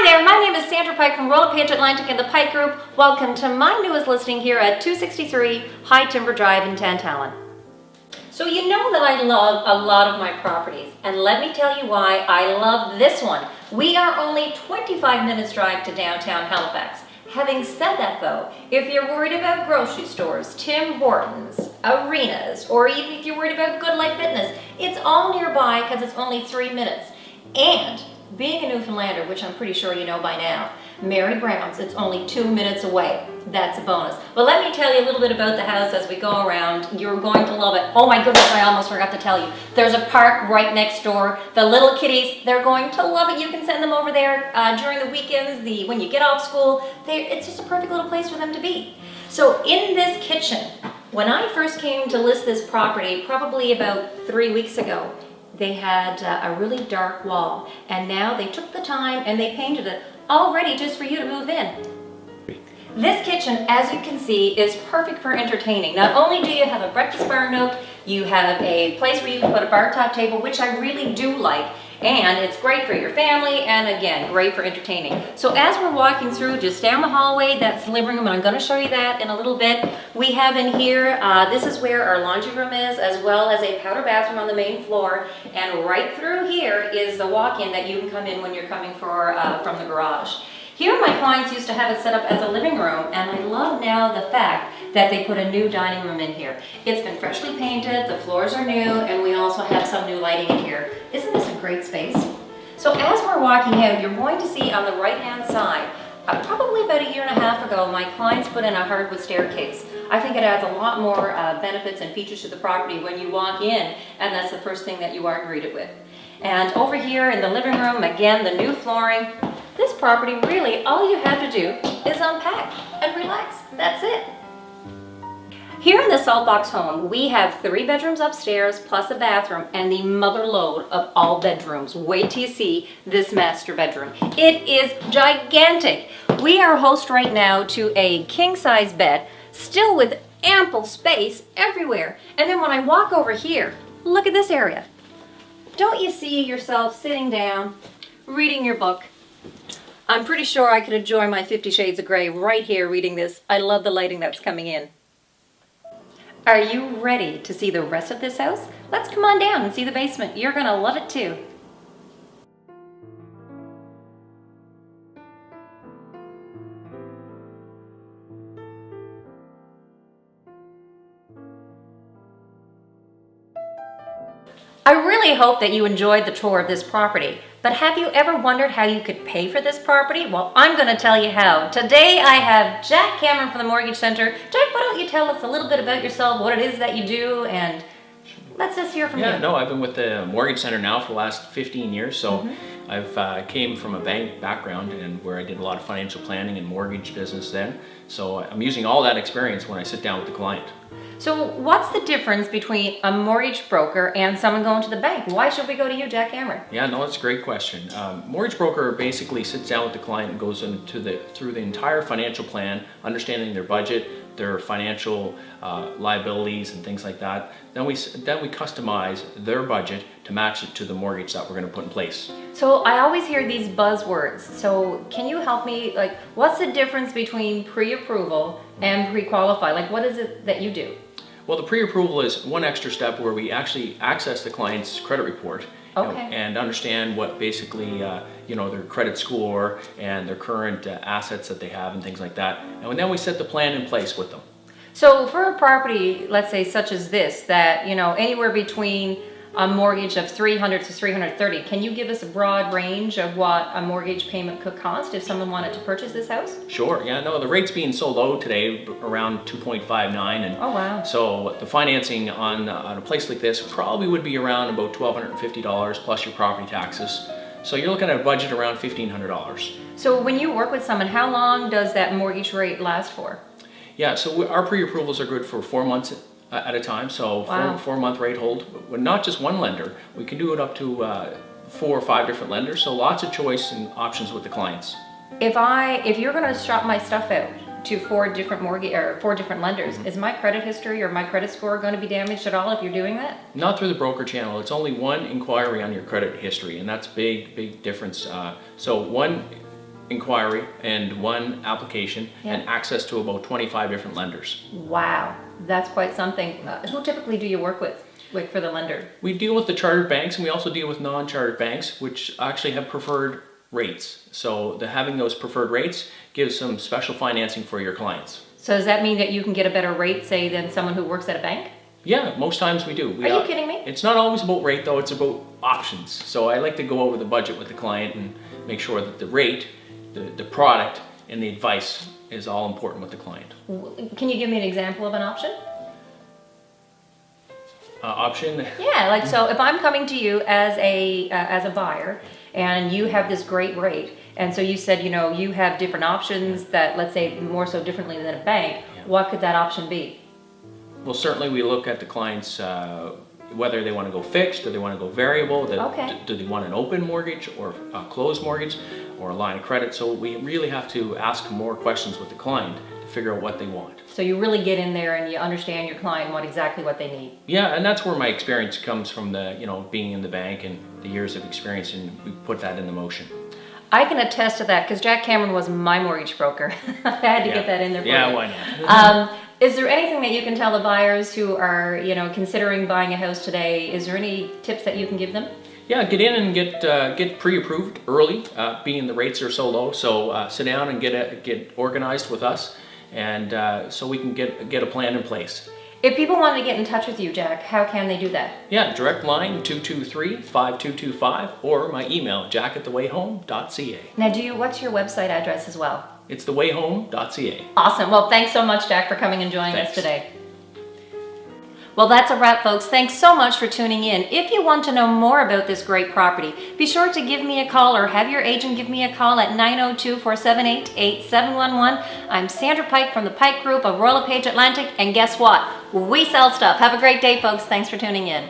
Hi there, my name is Sandra Pike from Royal LePage Atlantic and the Pike Group. Welcome to my newest listing here at 263 High Timber Drive in Tantallon. So you know that I love a lot of my properties, and let me tell you why I love this one. We are only 25 minutes drive to downtown Halifax. Having said that though, if you're worried about grocery stores, Tim Hortons, arenas, or even if you're worried about Good Life Fitness, it's all nearby because it's only 3 minutes. And being a Newfoundlander, which I'm pretty sure you know by now, Mary Brown's, it's only 2 minutes away. That's a bonus. But let me tell you a little bit about the house as we go around. You're going to love it. Oh my goodness, I almost forgot to tell you. There's a park right next door. The little kiddies, they're going to love it. You can send them over there during the weekends, when you get off school. It's just a perfect little place for them to be. So in this kitchen, when I first came to list this property, probably about 3 weeks ago, they had a really dark wall, and now they took the time and they painted it all ready just for you to move in. This kitchen, as you can see, is perfect for entertaining. Not only do you have a breakfast bar nook, you have a place where you can put a bar top table, which I really do like, and it's great for your family, and again, great for entertaining. So as we're walking through just down the hallway, that's the living room, and I'm going to show you that in a little bit. We have in here, this is where our laundry room is, as well as a powder bathroom on the main floor, and right through here is the walk-in that you can come in when you're coming from the garage. Here my clients used to have it set up as a living room, and I love now the fact that they put a new dining room in here. It's been freshly painted, the floors are new, and we also have some new lighting in here. Isn't this a great space? So as we're walking out, you're going to see on the right-hand side, probably about a year and a half ago, my clients put in a hardwood staircase. I think it adds a lot more benefits and features to the property when you walk in, and that's the first thing that you are greeted with. And over here in the living room, again, the new flooring. This property, really, all you have to do is unpack and relax. That's it. Here in the Saltbox home, we have 3 bedrooms upstairs plus a bathroom and the mother lode of all bedrooms. Wait till you see this master bedroom. It is gigantic. We are host right now to a king-size bed, still with ample space everywhere. And then when I walk over here, look at this area. Don't you see yourself sitting down, reading your book? I'm pretty sure I could enjoy my 50 Shades of Grey right here reading this. I love the lighting that's coming in. Are you ready to see the rest of this house? Let's come on down and see the basement. You're gonna love it too. I really hope that you enjoyed the tour of this property, but have you ever wondered how you could pay for this property? Well, I'm going to tell you how. Today I have Jack Cameron from the Mortgage Center. Jack, why don't you tell us a little bit about yourself, what it is that you do, and let's just hear from you. Yeah, no, I've been with the Mortgage Center now for the last 15 years, so I've came from a bank background and where I did a lot of financial planning and mortgage business then, so I'm using all that experience when I sit down with the client. So what's the difference between a mortgage broker and someone going to the bank? Why should we go to you, Jack Cameron? Yeah, no, that's a great question. Mortgage broker basically sits down with the client and goes through the entire financial plan, understanding their budget, their financial liabilities and things like that. Then we customize their budget to match it to the mortgage that we're going to put in place. So I always hear these buzzwords. So can you help me? Like, what's the difference between pre-approval and pre-qualify? Like, what is it that you do? Well, the pre-approval is one extra step where we actually access the client's credit report and understand what basically their credit score and their current assets that they have and things like that. And then we set the plan in place with them. So for a property, let's say such as this, that anywhere between a mortgage of $300 to $330, can you give us a broad range of what a mortgage payment could cost if someone wanted to purchase this house? Sure, yeah, no, the rate's being so low today, around 2.59, and oh wow. So the financing on a place like this probably would be around about $1,250 plus your property taxes. So you're looking at a budget around $1,500. So when you work with someone, how long does that mortgage rate last for? Yeah, so our pre-approvals are good for 4 months at a time, so wow. 4-month rate hold. But not just one lender, we can do it up to 4 or 5 different lenders, so lots of choice and options with the clients. If you're going to shop my stuff out to 4 different lenders, is my credit history or my credit score going to be damaged at all if you're doing that? Not through the broker channel. It's only one inquiry on your credit history, and that's big difference. So one inquiry and one application Yeah. and access to about 25 different lenders. Wow, that's quite something. Who typically do you work with for the lender? We deal with the chartered banks, and we also deal with non-chartered banks, which actually have preferred rates. So having those preferred rates gives some special financing for your clients. So does that mean that you can get a better rate, say, than someone who works at a bank? Yeah, most times we do. Are you kidding me? It's not always about rate though, it's about options. So I like to go over the budget with the client and make sure that the rate, the product, and the advice is all important with the client. Can you give me an example of an option? Option? Yeah, like so if I'm coming to you as a buyer and you have this great rate, and so you said, you know, you have different options that, let's say, more so differently than a bank, what could that option be? Well, certainly we look at the clients, whether they want to go fixed or they want to go variable. Okay. Do they want an open mortgage or a closed mortgage or a line of credit? So we really have to ask more questions with the client to figure out what they want. So you really get in there and you understand your client and exactly what they need. Yeah, and that's where my experience comes from, being in the bank and the years of experience, and we put that into motion. I can attest to that because Jack Cameron was my mortgage broker. I had to get that in there for you. Yeah, why not? Is there anything that you can tell the buyers who are, considering buying a house today? Is there any tips that you can give them? Yeah, get in and get pre-approved early, being the rates are so low. So sit down and get organized with us, and so we can get a plan in place. If people want to get in touch with you, Jack, how can they do that? Yeah, direct line 223-5225 or my email jack@thewayhome.ca. Now, what's your website address as well? It's thewayhome.ca. Awesome. Well, thanks so much, Jack, for coming and joining us Thanks. today. Well, that's a wrap, folks. Thanks so much for tuning in. If you want to know more about this great property, be sure to give me a call or have your agent give me a call at 902-478-8711. I'm Sandra Pike from the Pike Group of Royal LePage Atlantic, and guess what? We sell stuff. Have a great day, folks. Thanks for tuning in.